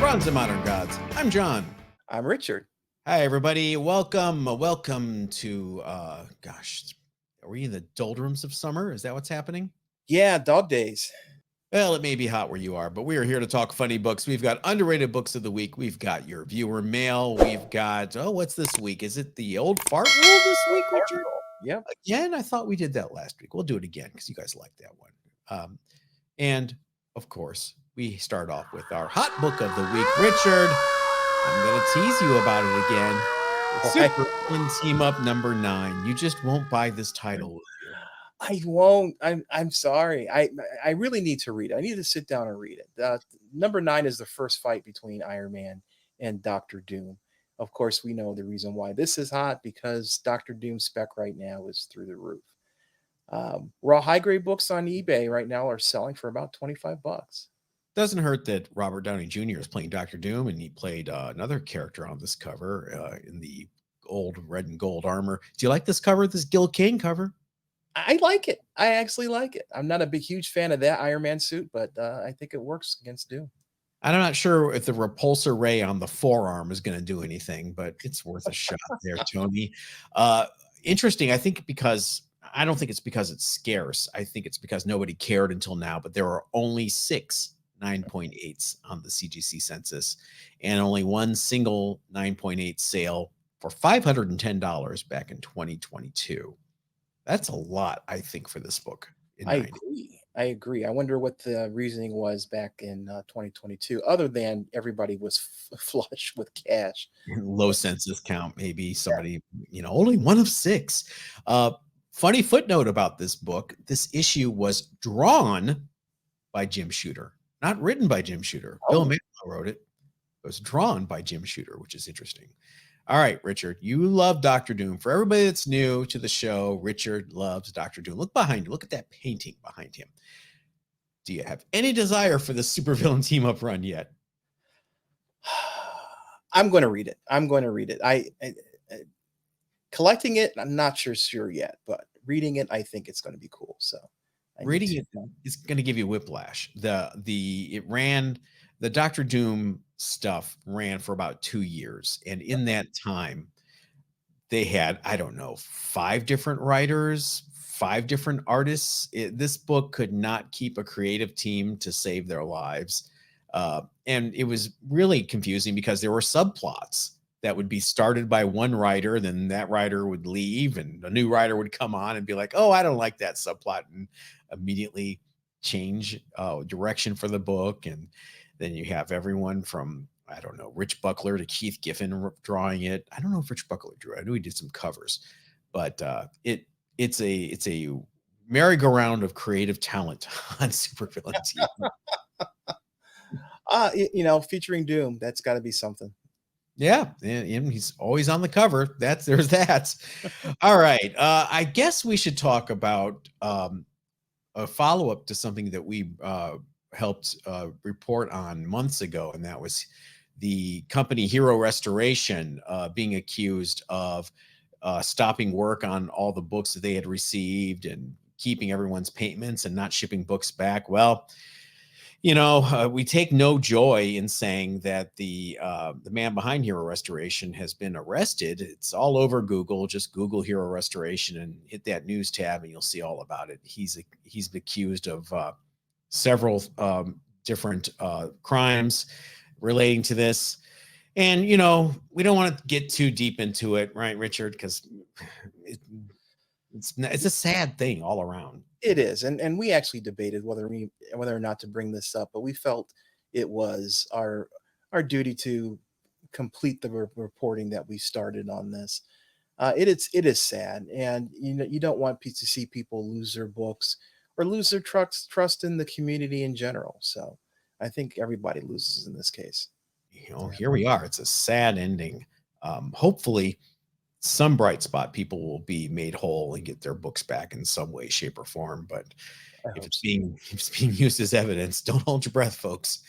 Bronze and Modern Gods. I'm John. I'm Richard. Hi, everybody. Welcome to, gosh, are we in the doldrums of summer? Is that what's happening? Yeah, dog days. Well, it may be hot where you are, but we are here to talk funny books. We've got underrated books of the week. We've got your viewer mail. We've got, what's this week? Is it the old fart rule this week, Richard? Yep. Again, I thought we did that last week. We'll do it again because you guys like that one. And of course, we start off with our hot book of the week. Richard, I'm going to tease you about it again. It's Super Villain Team Up number 9. You just won't buy this title, will you? I won't. I'm sorry. I really need to read it. I need to sit down and read it. Number 9 is the first fight between Iron Man and Doctor Doom. Of course, we know the reason why this is hot, because Doctor Doom's spec right now is through the roof. Raw high grade books on eBay right now are selling for about $25. Doesn't hurt that Robert Downey Jr. is playing Doctor Doom, and he played another character on this cover in the old red and gold armor. Do you like this cover? This Gil Kane cover? I like it. I actually like it. I'm not a huge fan of that Iron Man suit, but I think it works against Doom. I'm not sure if the repulsor ray on the forearm is going to do anything, but it's worth a shot there, Tony. Interesting. I think I don't think it's because it's scarce. I think it's because nobody cared until now, but there are only 6 9.8s on the CGC census and only one single 9.8 sale for $510 back in 2022. That's a lot, I think, for this book. I agree. I wonder what the reasoning was back in 2022, other than everybody was flush with cash. Low census count, maybe somebody, only one of 6. Funny footnote about this book. This issue was drawn by Jim Shooter, not written by Jim Shooter. Bill Mantlo wrote it. It was drawn by Jim Shooter, which is interesting. All right, Richard, you love Dr. Doom. For everybody that's new to the show, Richard loves Dr. Doom. Look behind you. Look at that painting behind him. Do you have any desire for the supervillain team-up run yet? I'm going to read it. I collecting it, I'm not sure yet, but reading it, I think it's going to be cool. So reading it is going to give you whiplash. The Dr. Doom stuff ran for about 2 years. And in that time, they had, 5 different writers, 5 different artists. This book could not keep a creative team to save their lives. And it was really confusing because there were subplots that would be started by one writer, then that writer would leave and a new writer would come on and be like, oh, I don't like that subplot, and immediately change direction for the book. And then you have everyone from, Rich Buckler to Keith Giffen drawing it. I don't know if Rich Buckler drew it. I knew he did some covers, but it's a merry-go-round of creative talent on Supervillain Team. Featuring Doom, that's got to be something. Yeah, and he's always on the cover. There's that. All right. I guess we should talk about a follow-up to something that we helped report on months ago, and that was the company Hero Restoration being accused of stopping work on all the books that they had received and keeping everyone's payments and not shipping books back. Well, we take no joy in saying that the man behind Hero Restoration has been arrested. It's all over Google. Just Google Hero Restoration and hit that news tab, and you'll see all about it. He's accused of several different crimes relating to this. And, we don't want to get too deep into it, right, Richard? Because it's a sad thing all around. It is, and we actually debated whether or not to bring this up, but we felt it was our duty to complete the reporting that we started on this. It is sad, and you don't want to see people lose their books or lose their trust in the community in general. So I think everybody loses in this case. Here we are. It's a sad ending. Hopefully some bright spot, people will be made whole and get their books back in some way, shape, or form. But if it's being used as evidence, don't hold your breath, folks.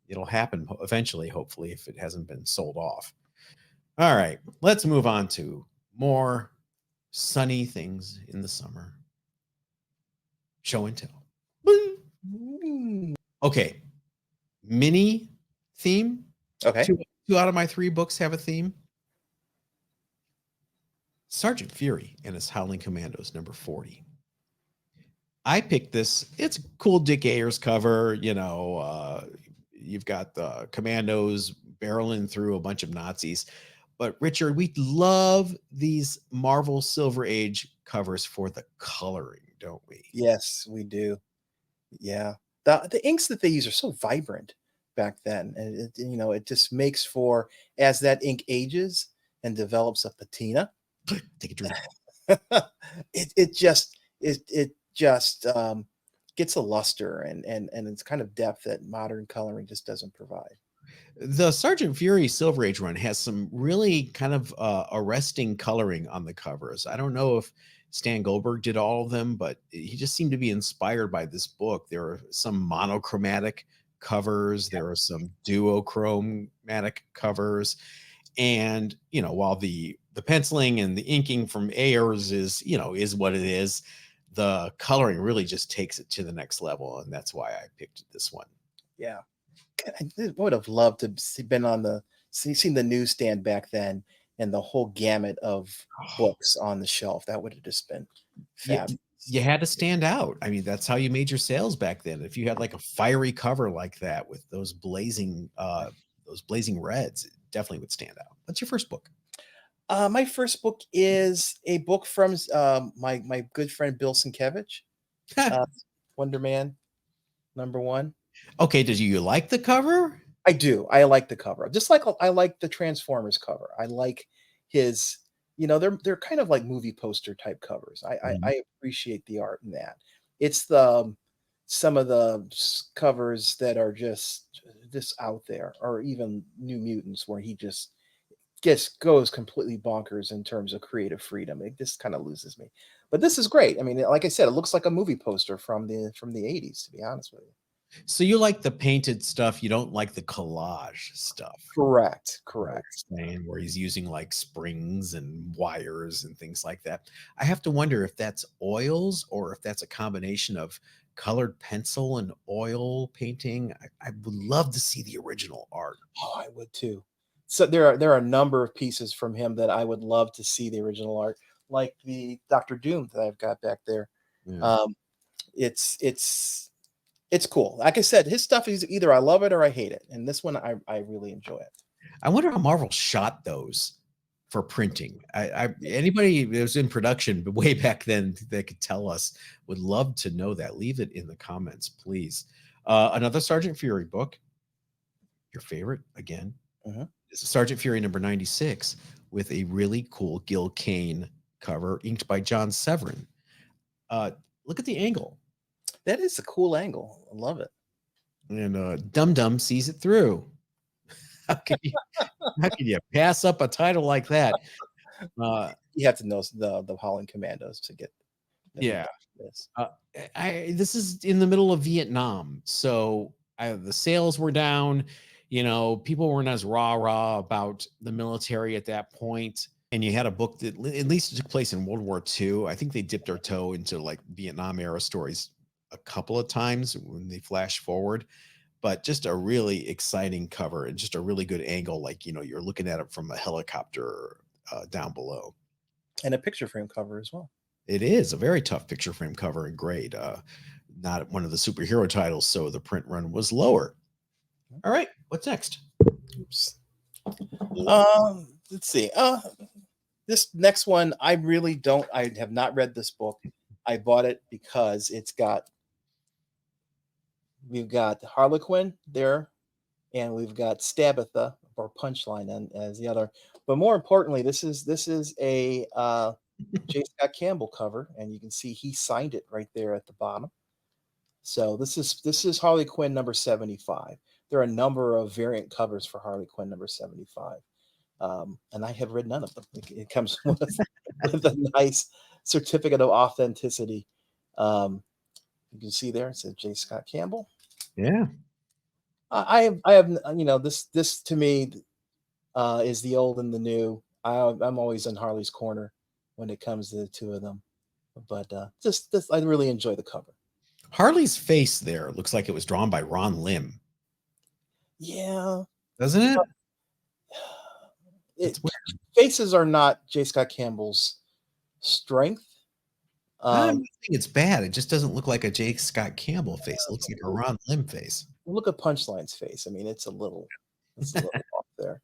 It'll happen eventually, hopefully, if it hasn't been sold off. All right, let's move on to more sunny things in the summer. Show and tell. Okay, mini theme. Okay. Two, two out of my three books have a theme. Sergeant Fury and his Howling Commandos, number 40. I picked this. It's a cool Dick Ayers cover. You've got the commandos barreling through a bunch of Nazis. But Richard, we love these Marvel Silver Age covers for the coloring, don't we? Yes, we do. Yeah. The inks that they use are so vibrant back then, and it just makes for, as that ink ages and develops a patina, Take a drink. it just gets a luster and it's kind of depth that modern coloring just doesn't provide. The Sergeant Fury Silver Age run has some really kind of arresting coloring on the covers. I don't know if Stan Goldberg did all of them, but he just seemed to be inspired by this book. There are some monochromatic covers, there are some duochromatic covers, and while the penciling and the inking from Ayers is what it is, the coloring really just takes it to the next level, and that's why I picked this one. Yeah. Would have loved to been on seen the newsstand back then and the whole gamut of books on the shelf. That would have just been you, fabulous. you had to stand out. I mean, that's how you made your sales back then. If you had like a fiery cover like that with those blazing reds, it definitely would stand out. What's your first book? My first book is a book from my good friend Bill Sienkiewicz, uh, Wonder Man #1. Okay, did you like the cover? I do. I like the cover. Just like I like the Transformers cover. I like his, they're kind of like movie poster type covers. Mhm. I appreciate the art in that. It's the some of the covers that are just out there, or even New Mutants, where he just goes completely bonkers in terms of creative freedom. It just kind of loses me. But this is great. I mean, like I said, it looks like a movie poster from the 80s, to be honest with you. So you like the painted stuff, you don't like the collage stuff. Correct. I know what Correct. you're saying, where he's using like springs and wires and things like that. I have to wonder if that's oils or if that's a combination of colored pencil and oil painting. I would love to see the original art. Oh, I would too. So there are a number of pieces from him that I would love to see the original art, like the Doctor Doom that I've got back there. Yeah. Um, it's cool. Like I said, his stuff is either I love it or I hate it, and this one I really enjoy it. I wonder how Marvel shot those for printing. Anybody that was in production way back then that could tell us, would love to know that. Leave it in the comments, please. Another Sergeant Fury book, your favorite again. Mhm. It's Sergeant Fury number 96 with a really cool Gil Kane cover inked by John Severin. Look at the angle. That is a cool angle. I love it. And Dum Dum sees it through. How can you, how can you pass up a title like that? You have to know the Holland Commandos to get them to Yeah. buy this. Uh, this is in the middle of Vietnam, so the sales were down. People weren't as rah about the military at that point. And you had a book that at least took place in World War II. I think they dipped their toe into like Vietnam era stories a couple of times when they flash forward, but just a really exciting cover and just a really good angle. Like, you're looking at it from a helicopter down below. And a picture frame cover as well. It is a very tough picture frame cover and grade. Not one of the superhero titles, so the print run was lower. All right, what's next? Oops. Let's see. This next one, I have not read this book. I bought it because we've got Harlequin there, and we've got Stabitha or Punchline and as the other. But more importantly, this is a J. Scott Campbell cover, and you can see he signed it right there at the bottom. So this is Harley Quinn number 75. There are a number of variant covers for Harley Quinn number 75. And I have read none of them. It comes with a nice certificate of authenticity. You can see there it says J. Scott Campbell. Yeah. I have this to me is the old and the new. I'm always in Harley's corner when it comes to the two of them. But just this, I really enjoy the cover. Harley's face there looks like it was drawn by Ron Lim. Yeah. doesn't it? It It's weird. faces are not J. Scott Campbell's strength. I'm Um, not saying it's bad. It just doesn't look like a Jake Scott Campbell face. It looks like a Ron Lim face. look at Punchline's face. I mean, it's a little off there,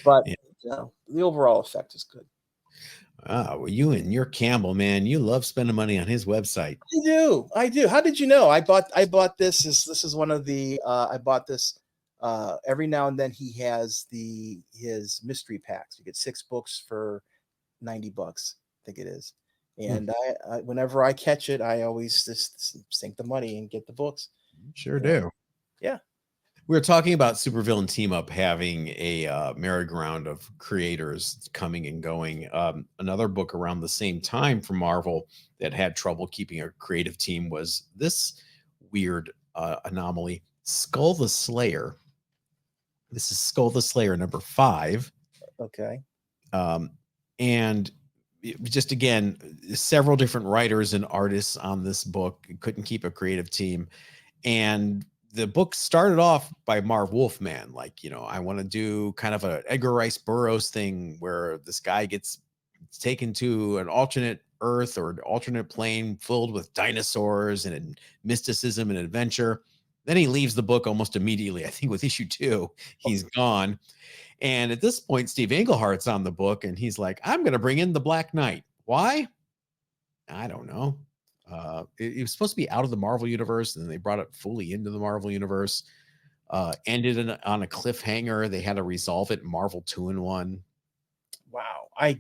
but Yeah. the overall effect is good. Well, you and your Campbell, man, you love spending money on his website. I do. How did you know? I bought this is one of the I bought this every now and then he has his mystery packs. You get 6 books for $90, I think it is. Hmm, And I whenever I catch it, I always just sink the money and get the books. sure You know? do. Yeah. We were talking about Supervillain Team Up having a merry-go-round of creators coming and going. Another book around the same time from Marvel that had trouble keeping a creative team was this weird anomaly, Skull the Slayer. This is Skull the Slayer number 5. Okay. Um, and just again, several different writers and artists on this book couldn't keep a creative team. And the book started off by Marv Wolfman, like, I want to do kind of a Edgar Rice Burroughs thing where this guy gets taken to an alternate Earth or an alternate plane filled with dinosaurs and mysticism and adventure. Then he leaves the book almost immediately. I think with issue 2, he's gone. And at this point, Steve Englehart's on the book, and he's like, I'm going to bring in the Black Knight. Why? I don't know. It was supposed to be out of the Marvel universe, and then they brought it fully into the Marvel universe. On a cliffhanger. They had to resolve it in Marvel 2-in-1. Wow. I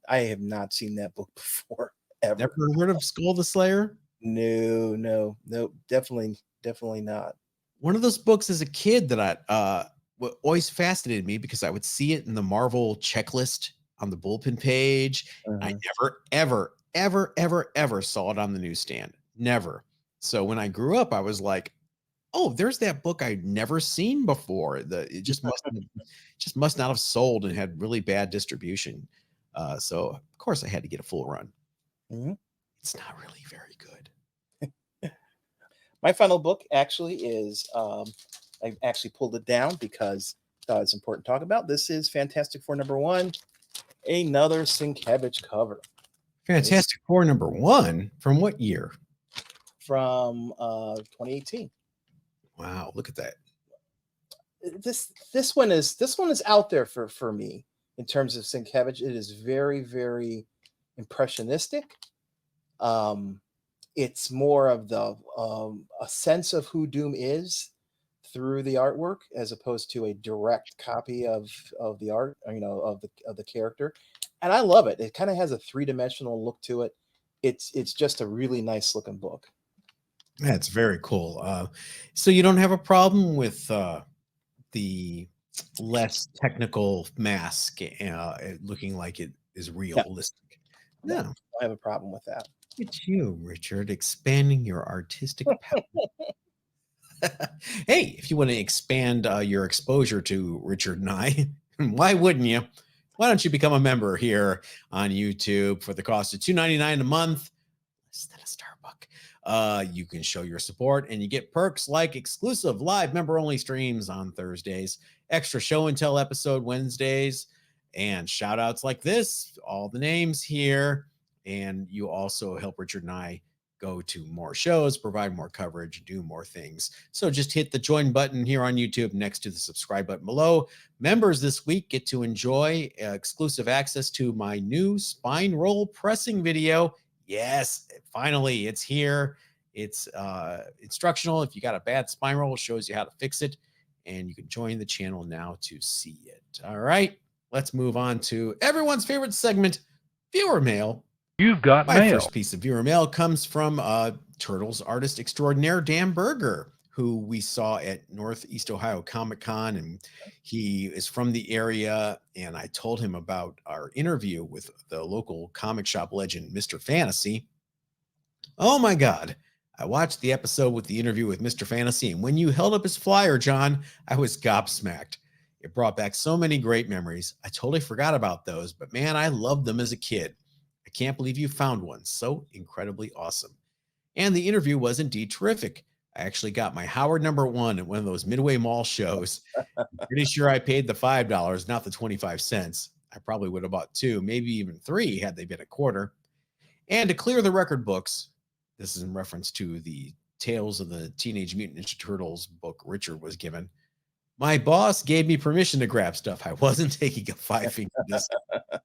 have not seen that book before Never ever. heard of Skull the Slayer? No, no, no, definitely not. One of those books as a kid that always fascinated me because I would see it in the Marvel checklist on the bullpen page. I Uh-huh. never, ever, ever, ever, ever saw it on the newsstand. Never. So when I grew up, I was like, "Oh, there's that book I'd never seen before." It just must not have sold and had really bad distribution. So of course I had to get a full run. Mhm. It's not really very good. My final book actually is I actually pulled it down because I thought it's important to talk about. This is Fantastic Four #1, another Sienkiewicz cover. This Fantastic Four #1 from what year? from 2018. Wow, look at that. This one is out there for me in terms of Sienkiewicz. It is very, very impressionistic. Um, it's more of the a sense of who Doom is through the artwork as opposed to a direct copy of the art, of the character. And I love it. It kind of has a three-dimensional look to it. It's just a really nice looking book. That's very cool. So you don't have a problem with the less technical mask looking like it is No, realistic? no, No. I have a problem with that. It's you, Richard, expanding your artistic palette. Hey, if you want to expand your exposure to Richard and I, why wouldn't you? Why don't you become a member here on YouTube for the cost of $2.99 a month? Less than a Starbucks. You can show your support and you get perks like exclusive live member only streams on Thursdays, extra show and tell episode Wednesdays, and shout outs like this, all the names here. And you also help Richard and I go to more shows, provide more coverage, do more things. So just hit the join button here on YouTube next to the subscribe button below. Members this week get to enjoy exclusive access to my new spine roll pressing video. Yes, finally, it's here. It's instructional. If you got a bad spine roll, it shows you how to fix it. And you can join the channel now to see it. All right, let's move on to everyone's favorite segment, viewer mail. You've got My mail. first piece of viewer mail comes from Turtles artist extraordinaire Dan Berger, who we saw at Northeast Ohio Comic Con, and he is from the area. And I told him about our interview with the local comic shop legend, Mr. Fantasy. Oh my God. I watched the episode with the interview with Mr. Fantasy, and when you held up his flyer, John, I was gobsmacked. It brought back so many great memories. I totally forgot about those, but man, I loved them as a kid. I can't believe you found one. So incredibly awesome. And the interview was indeed terrific. I actually got my Howard #1 at one of those Midway Mall shows. Pretty sure I paid the $5, not the 25 cents. I probably would have bought two, maybe even three had they been a quarter. And to clear the record books, this is in reference to the Tales of the Teenage Mutant Ninja Turtles book Richard was given. My boss gave me permission to grab stuff. I wasn't taking a five-finger discount.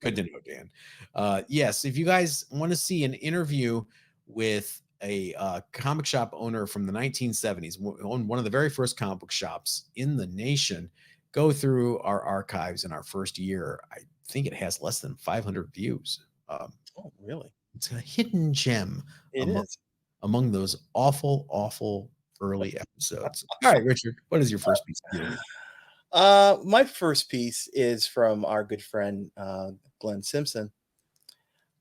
Good to know, Dan. Yes, if you guys want to see an interview with a comic shop owner from the 1970s, owned one of the very first comic book shops in the nation, go through our archives in our first year. I think it has less than 500 views. Oh, really? It's a hidden gem It among, is. among those awful, awful early episodes. All right, Richard, what is your first piece of gear? My first piece is from our good friend Glenn Simpson.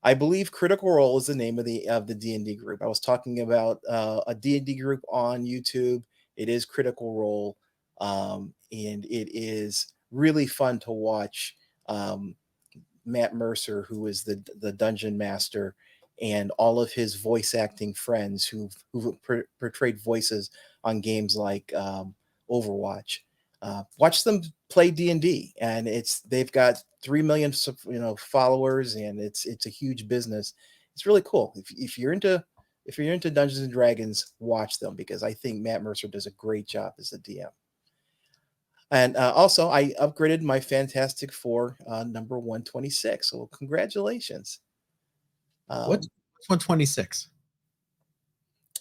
I believe Critical Role is the name of the D&D group. I was talking about a D&D group on YouTube. It is Critical Role, and it is really fun to watch. Matt Mercer, who is the dungeon master, and all of his voice acting friends who've portrayed voices on games like Overwatch. Watch them play D&D, and they've got 3 million followers, and it's a huge business. It's really cool. If you're into Dungeons and Dragons, watch them because I think Matt Mercer does a great job as a DM. And also, I upgraded my Fantastic Four number 126. So congratulations. What's Um, 126?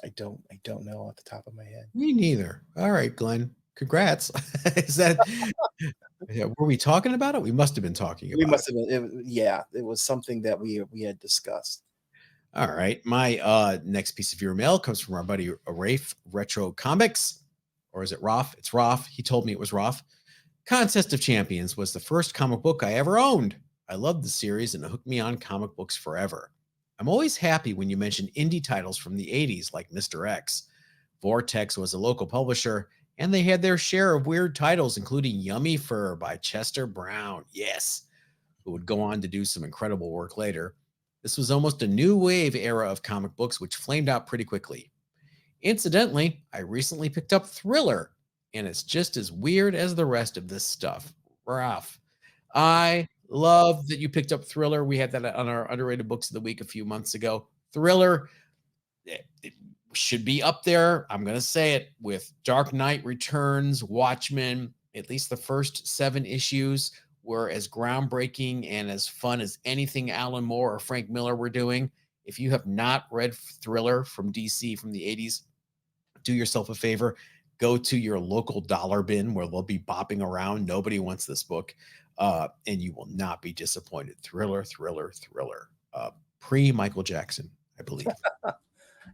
I don't know off the top of my head. Me neither. All right, Glenn. Congrats. Is that yeah, were we talking about it? We must have been talking We about must it. have been, yeah, it was something that we had discussed. All right. My next piece of your mail comes from our buddy Rafe Retro Comics. Or is it Roth? It's Roth. He told me it was Roth. Contest of Champions was the first comic book I ever owned. I loved the series and it hooked me on comic books forever. I'm always happy when you mention indie titles from the 80s like Mr. X. Vortex was a local publisher, and they had their share of weird titles, including Yummy Fur by Chester Brown. Yes, who would go on to do some incredible work later. This was almost a new wave era of comic books, which flamed out pretty quickly. Incidentally, I recently picked up Thriller, and it's just as weird as the rest of this stuff. Rough. I love that you picked up Thriller. We had that on our underrated books of the week a few months ago. Thriller, it should be up there. I'm going to say it with Dark Knight Returns, Watchmen. At least the first 7 issues were as groundbreaking and as fun as anything Alan Moore or Frank Miller were doing. If you have not read Thriller from DC from the 80s, do yourself a favor. Go to your local dollar bin where they'll be bopping around. Nobody wants this book, and you will not be disappointed. Thriller, Thriller, Thriller. Pre Michael Jackson, I believe.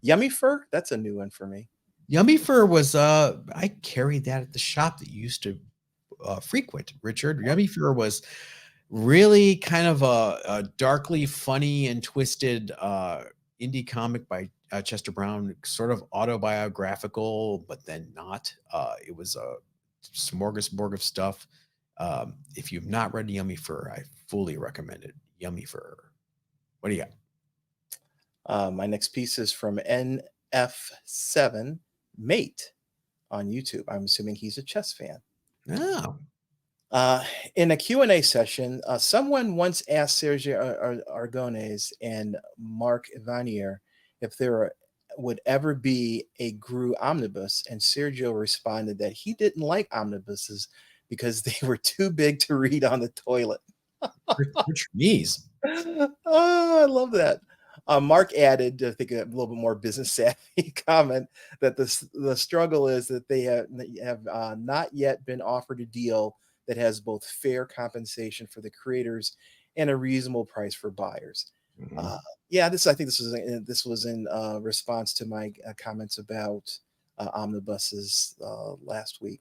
Yummy Fur? That's a new one for me. Yummy Fur was I carried that at the shop that you used to frequent, Richard. Yummy Fur was really kind of a darkly funny and twisted indie comic by Chester Brown, sort of autobiographical, but then not. It was a smorgasbord of stuff. If you've not read Yummy Fur, I fully recommend it. Yummy Fur. What do you got? My next piece is from NF7 Mate on YouTube. I'm assuming he's a chess fan. Oh, Uh, in a Q&A session, someone once asked Sergio Aragonés and Mark Vanier if there would ever be a GRU omnibus, and Sergio responded that he didn't like omnibuses because they were too big to read on the toilet. Rich Mees. Oh, I love that. Mark added, I think, a little bit more business savvy comment that the struggle is that they have not yet been offered a deal that has both fair compensation for the creators and a reasonable price for buyers. Mhm. Uh, yeah, I think this was in response to my comments about omnibuses last week.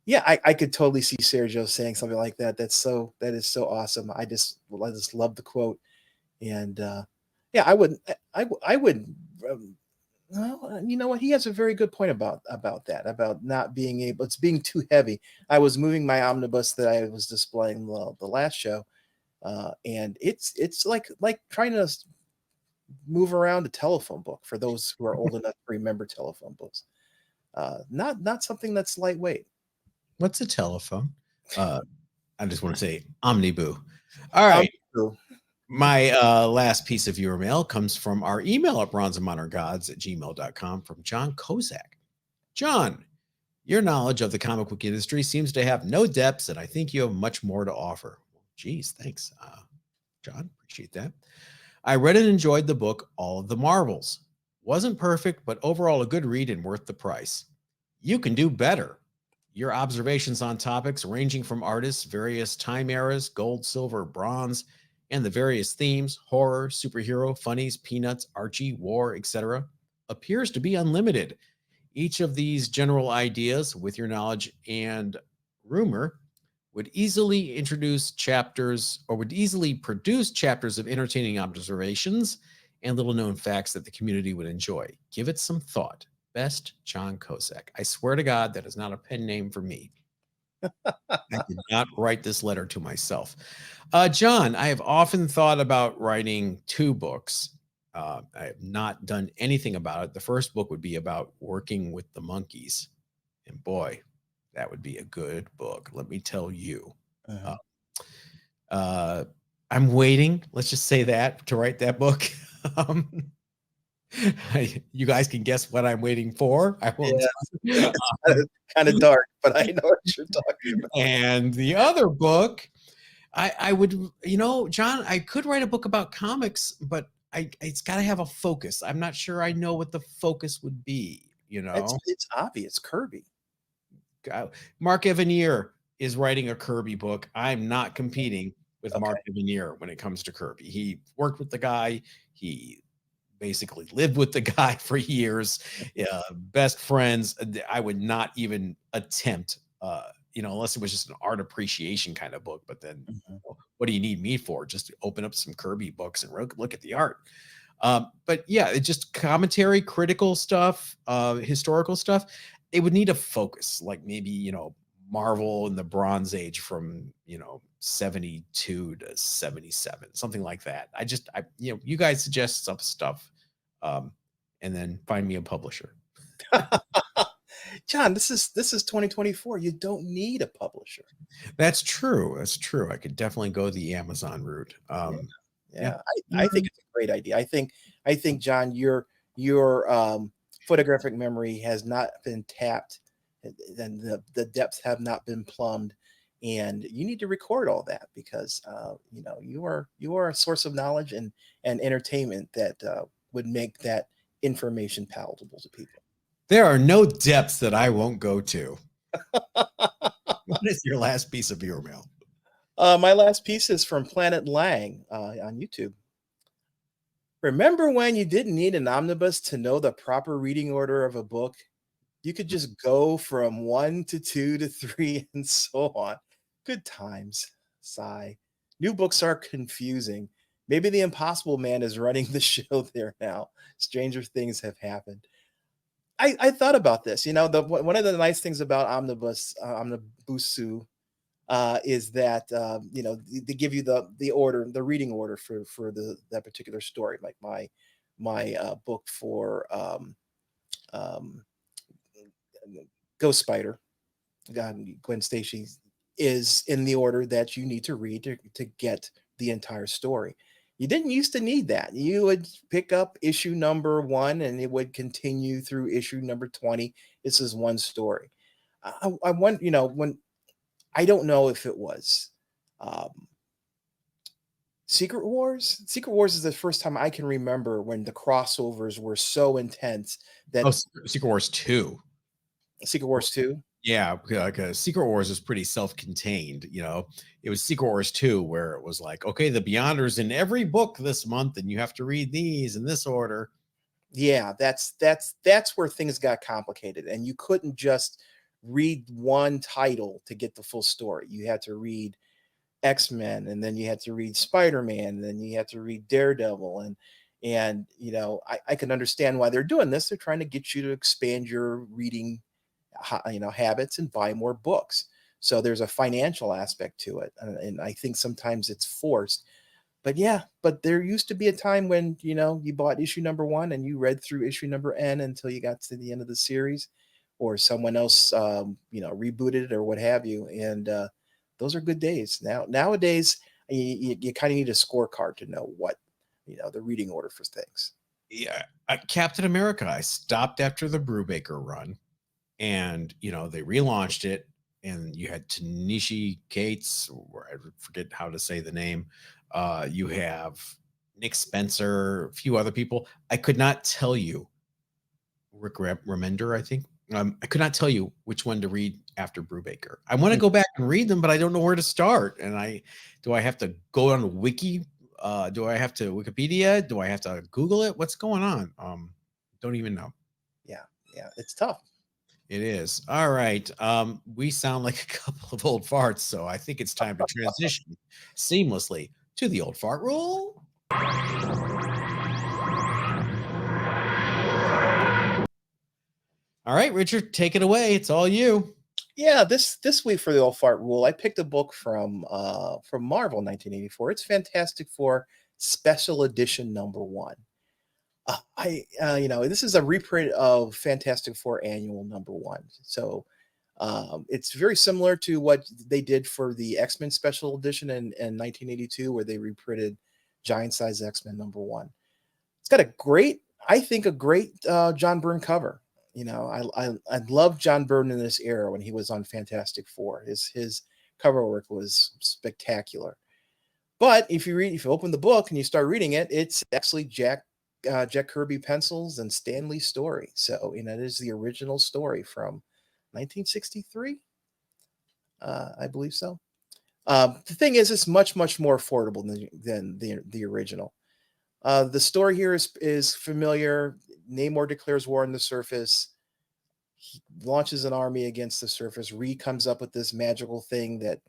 Yeah, I could totally see Sergio saying something like that. That is so awesome. I just love the quote, and yeah, I would. Well, you know what? He has a very good point about that, about not being able. It's being too heavy. I was moving my omnibus that I was displaying the last show, and it's like trying to move around a telephone book for those who are old enough to remember telephone books. Not something that's lightweight. What's a telephone? Uh, I just want to say omniboo. All right. True. My last piece of viewer mail comes from our email at bronzeandmoderngods@gmail.com from John Kozak. John, your knowledge of the comic book industry seems to have no depths, and I think you have much more to offer. Geez, thanks, John. Appreciate that. I read and enjoyed the book All of the Marvels. Wasn't perfect, but overall a good read and worth the price. You can do better. Your observations on topics ranging from artists, various time eras, gold, silver, bronze, and the various themes horror, superhero, funnies, peanuts, Archie, war, etc. appears to be unlimited. Each of these general ideas, with your knowledge and rumor, would easily introduce chapters or would easily produce chapters of entertaining observations and little known facts that the community would enjoy. Give it some thought. Best, John Kosak. I swear to God, that is not a pen name for me. I did not write this letter to myself. John, I have often thought about writing 2 books. I have not done anything about it. The first book would be about working with the monkeys. And boy, that would be a good book. Let me tell you. Uh-huh. Uh, I'm waiting, let's just say that, to write that book. um, you guys can guess what I'm waiting for. I won't. Yeah, it's kind of dark, but I know what you're talking about. And the other book, I would, John, I could write a book about comics, but it's got to have a focus. I'm not sure I know what the focus would be. It's obvious, Kirby. Mark Evanier is writing a Kirby book. I'm not competing with Okay. Mark Evanier when it comes to Kirby. He worked with the guy. He basically lived with the guy for years, best friends. I would not even attempt, unless it was just an art appreciation kind of book. But then, Mhm. what do you need me for? Just to open up some Kirby books and look at the art. But yeah, it's just commentary, critical stuff, historical stuff. It would need a focus, like maybe Marvel in the Bronze Age from 72 to 77, something like that. You guys suggest some stuff, and then find me a publisher. John, this is 2024. You don't need a publisher. That's true. That's true. I could definitely go the Amazon route. Yeah, Yeah. yeah. I think it's a great idea. I think John, your photographic memory has not been tapped, and the depths have not been plumbed, and you need to record all that because you are a source of knowledge and entertainment that would make that information palatable to people. There are no depths that I won't go to. What is your last piece of viewer mail? My last piece is from Planet Lang on YouTube. Remember when you didn't need an omnibus to know the proper reading order of a book? You could just go from 1 to 2 to 3 and so on. Good times. Sigh. New books are confusing. Maybe the Impossible Man is running the show there now. Stranger things have happened. I thought about this. One of the nice things about omnibusu is that they give you the reading order for that particular story. Like my book for um, Ghost Spider, Gwen Stacy, is in the order that you need to read to get the entire story. You didn't used to need that. You would pick up issue number 1 and it would continue through issue number 20. This is one story. I want, when I don't know if it was um, Secret Wars. Secret Wars is the first time I can remember when the crossovers were so intense Oh, that Secret Wars 2. Secret Wars 2. Yeah, because Secret Wars is pretty self-contained. It was Secret Wars 2 where it was like, okay, the Beyonders in every book this month, and you have to read these in this order. Yeah, that's where things got complicated, and you couldn't just read one title to get the full story. You had to read X-Men, and then you had to read Spider-Man, and then you had to read Daredevil, and I can understand why they're doing this. They're trying to get you to expand your reading habits and buy more books. So there's a financial aspect to it, and I think sometimes it's forced. But yeah, but there used to be a time when you bought issue number 1 and you read through issue number N until you got to the end of the series. or someone else, rebooted it or what have you. And those are good days. Nowadays, you kind of need a scorecard to know what, the reading order for things. Yeah, Captain America, I stopped after the Brubaker run, and they relaunched it, and you had Tanishi Gates, or I forget how to say the name. You have Nick Spencer, a few other people. I could not tell you Rick Remender, I think. I could not tell you which one to read after Brubaker. I want to go back and read them, but I don't know where to start. And do I have to go on the wiki? Do I have to Wikipedia? Do I have to Google it? What's going on? Don't even know. Yeah, yeah, it's tough. It is. All right. We sound like a couple of old farts, so I think it's time to transition seamlessly to the old fart rule. All right, Richard, take it away. It's all you. Yeah, this week for the old fart rule, I picked a book from Marvel 1984. It's Fantastic Four Special Edition #1. This is a reprint of Fantastic Four Annual #1. So it's very similar to what they did for the X-Men Special Edition in 1982, where they reprinted Giant Size X-Men #1. It's got I think, a great John Byrne cover. I love John Byrne in this era when he was on Fantastic Four. His cover work was spectacular. But if you open the book and you start reading it, it's actually Jack Kirby pencils and Stan Lee story. So it is the original story from 1963, I believe so. The thing is, it's much more affordable than the original. The story here is familiar. Namor declares war on the surface. He launches an army against the surface. Reed comes up with this magical thing that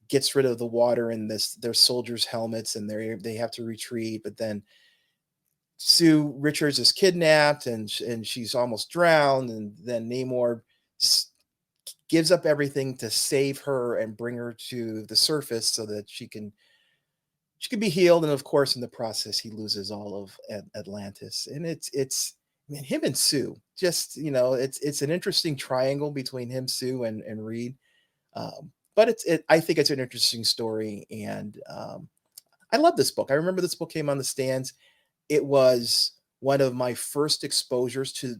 gets rid of the water in their soldiers' helmets, and they have to retreat. But then Sue Richards is kidnapped, and she's almost drowned. And then Namor gives up everything to save her and bring her to the surface so that she can be healed. And of course, in the process, he loses all of Atlantis. And it's man, him and Sue, just it's an interesting triangle between him, Sue, and Reed. But I think it's an interesting story, and I love this book. I remember this book came on the stands. It was one of my first exposures to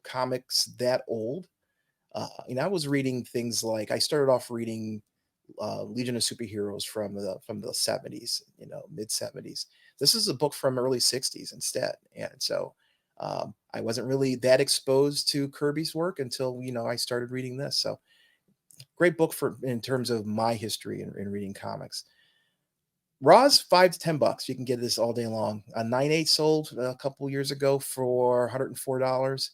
comics that old. I was reading things like, I started off reading Legion of Superheroes from the 70s, mid 70s. This is a book from early 60s instead, and so I wasn't really that exposed to Kirby's work until I started reading this. So great book in terms of my history in reading comics. Raw's $5 to $10. You can get this all day long. A 9/8 sold a couple years ago for $104.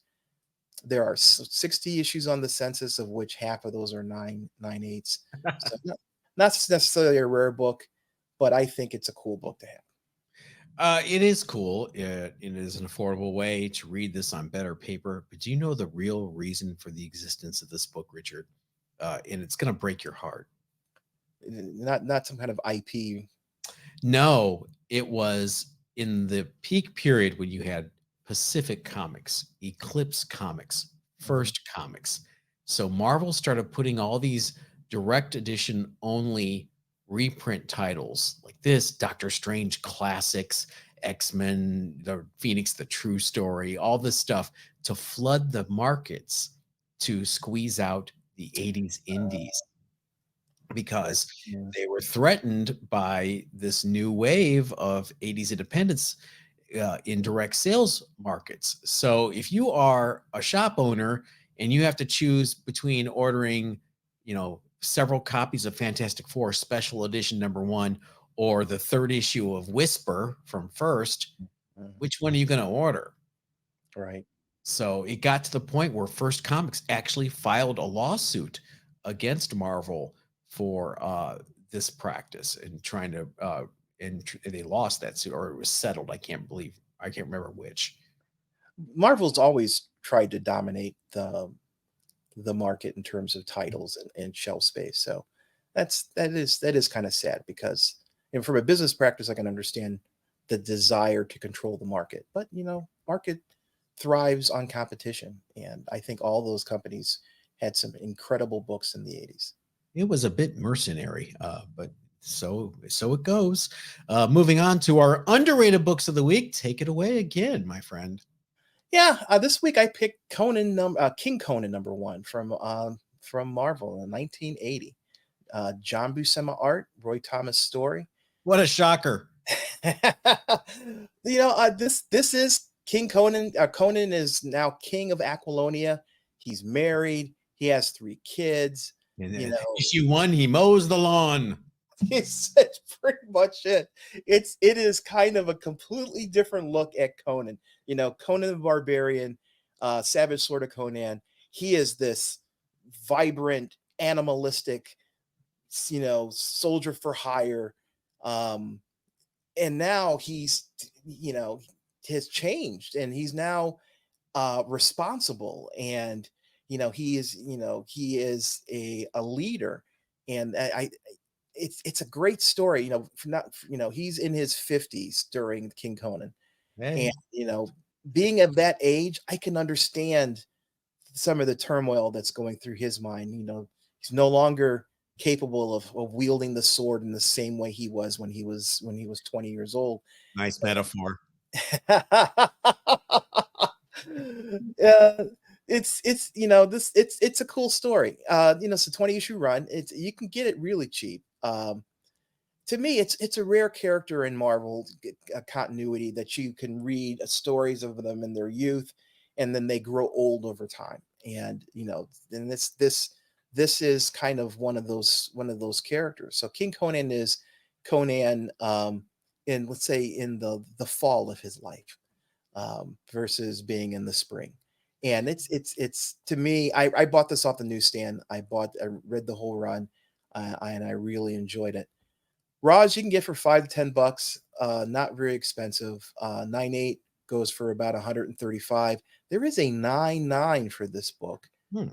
There are 60 issues on the census, of which half of those are 9/8. So not necessarily a rare book, but I think it's a cool book to have. It is cool. It is an affordable way to read this on better paper. But do you know the real reason for the existence of this book, Richard? And it's going to break your heart. Not some kind of IP. No, it was in the peak period when you had Pacific Comics, Eclipse Comics, First Comics. So Marvel started putting all these direct edition only reprint titles like this, Doctor Strange Classics, X-Men, the Phoenix, the True Story, all this stuff to flood the markets to squeeze out the 80s indies, because Yeah. they were threatened by this new wave of 80s independence in direct sales markets. So if you are a shop owner and you have to choose between ordering, several copies of Fantastic Four Special Edition #1 or the third issue of Whisper from First, Mhm. which one are you going to order? Right. So it got to the point where First Comics actually filed a lawsuit against Marvel for this practice and trying to, they lost that suit, or it was settled. I can't remember which. Marvel's always tried to dominate the market in terms of titles and shelf space. So that is kind of sad, because from a business practice, I can understand the desire to control the market, but market thrives on competition, and I think all those companies had some incredible books in the 80s. It was a bit mercenary, but so it goes. Moving on to our underrated books of the week. Take it away again, my friend. Yeah, this week I picked King Conan #1 from Marvel in 1980. John Buscema art, Roy Thomas story. What a shocker. This is King Conan. Conan is now king of Aquilonia. He's married. He has 3 kids. And You then know, issue one, he mows the lawn. it's pretty much it. It is kind of a completely different look at Conan. Conan the Barbarian, Savage Sword of Conan. He is this vibrant, animalistic, soldier for hire. Um, and now he's, has changed, and he's now responsible, and he is a leader, and it's a great story. For not he's in his 50s during King Conan, and Hey, being of that age, I can understand some of the turmoil that's going through his mind. He's no longer capable of wielding the sword in the same way he was when he was 20 years old. nice metaphor. uh, it's a cool story. It's a 20 issue run. You can get it really cheap. To me, it's a rare character in Marvel continuity that you can read stories of them in their youth, and then they grow old over time. And and this is kind of one of those characters. So King Conan is Conan, in, let's say, in the fall of his life, versus being in the spring. And it's to me, I bought this off the newsstand. I read the whole run, and I really enjoyed it. Raws you can get for $5 to $10, not very expensive. 9.8 goes for about 135. There is a 9.9 for this book. Hmm.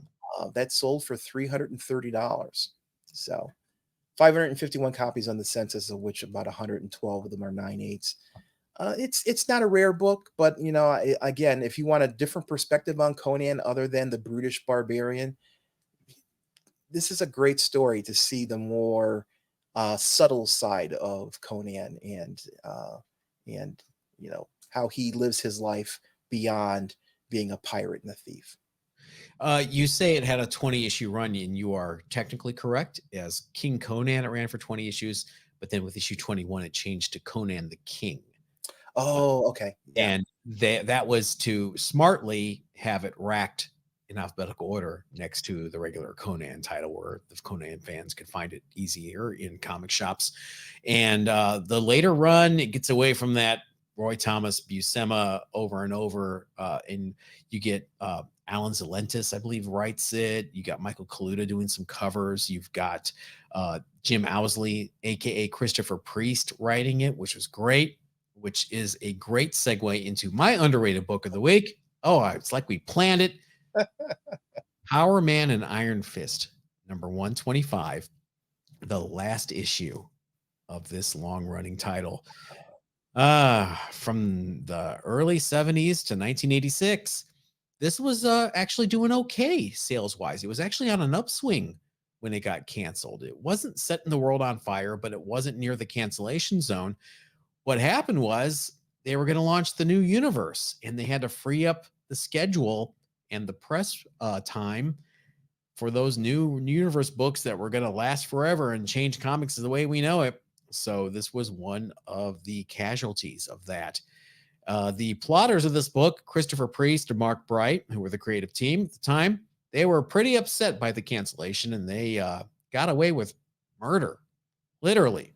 That sold for $330. So 551 copies on the census, of which about 112 of them are 9.8s. It's not a rare book, but again, if you want a different perspective on Conan other than the brutish barbarian, this is a great story to see the more subtle side of Conan, and how he lives his life beyond being a pirate and a thief. You say it had a 20 issue run, and you are technically correct. As King Conan, it ran for 20 issues, but then with issue 21, it changed to Conan the King. Oh, okay, yeah. And that was to smartly have it racked in alphabetical order next to the regular Conan title, where the Conan fans could find it easier in comic shops. And the later run, it gets away from that Roy Thomas Buscema over and over, and you get Alan Zelentis, I believe, writes it. You got Michael Kaluta doing some covers. You've got Jim Owsley, aka Christopher Priest, writing it, which was great. Which is a great segue into my underrated book of the week. Oh, it's like we planned it. Power Man and Iron Fist, number 125, the last issue of this long-running title. From the early 70s to 1986, this was actually doing okay sales-wise. It was actually on an upswing when it got canceled. It wasn't setting the world on fire, but it wasn't near the cancellation zone. What happened was they were going to launch the new universe, and they had to free up the schedule and the press time for those new universe books that were going to last forever and change comics the way we know it. So this was one of the casualties of that. The plotters of this book, Christopher Priest and Mark Bright, who were the creative team at the time, they were pretty upset by the cancellation, and they got away with murder, literally.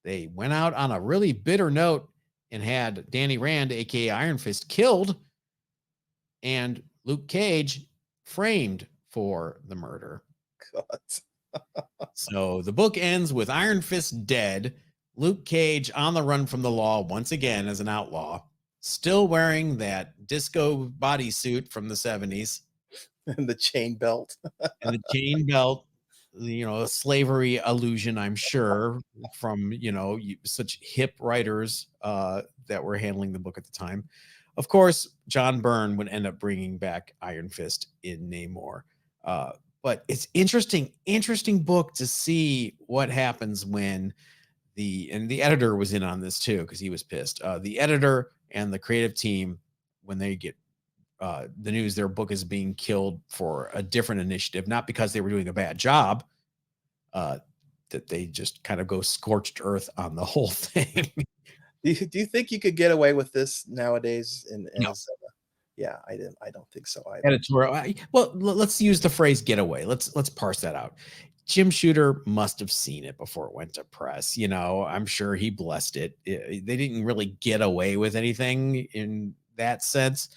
They went out on a really bitter note and had Danny Rand, aka Iron Fist, killed, and Luke Cage framed for the murder. God. So the book ends with Iron Fist dead, Luke Cage on the run from the law once again as an outlaw, still wearing that disco bodysuit from the 70s. And the chain belt. And the chain belt, a slavery allusion, I'm sure, from such hip writers that were handling the book at the time. Of course, John Byrne would end up bringing back Iron Fist in Namor. But it's interesting book to see what happens when the editor was in on this too because he was pissed. The editor and the creative team, when they get the news their book is being killed for a different initiative, not because they were doing a bad job, that they just kind of go scorched earth on the whole thing. Do you think you could get away with this nowadays? And No. as yeah, I don't think so either. Editorial. Well, let's use the phrase "getaway." Let's parse that out. Jim Shooter must have seen it before it went to press. I'm sure he blessed it. They didn't really get away with anything in that sense,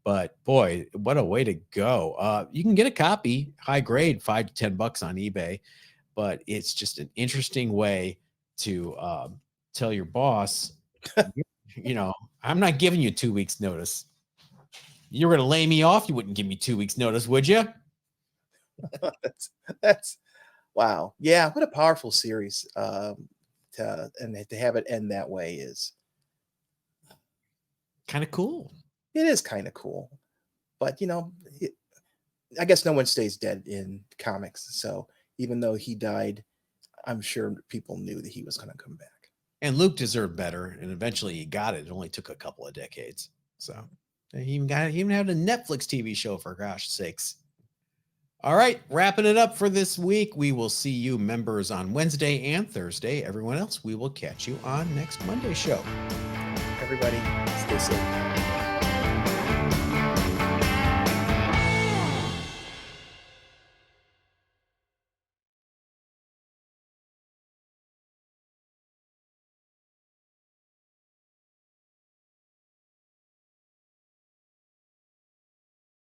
but boy, what a way to go! You can get a copy, high grade, $5 to $10 on eBay, but it's just an interesting way to tell your boss, I'm not giving you 2 weeks notice. You were going to lay me off. You wouldn't give me 2 weeks notice, would you? That's wow. Yeah, what a powerful series. To have it end that way is Kind of cool. it is kind of cool. But I guess no one stays dead in comics. So even though he died, I'm sure people knew that he was going to come back. And Luke deserved better, and eventually he got it. It only took a couple of decades. So he even had a Netflix TV show, for gosh sakes. All right, wrapping it up for this week. We will see you members on Wednesday and Thursday. Everyone else, we will catch you on next Monday's show. Everybody, stay safe.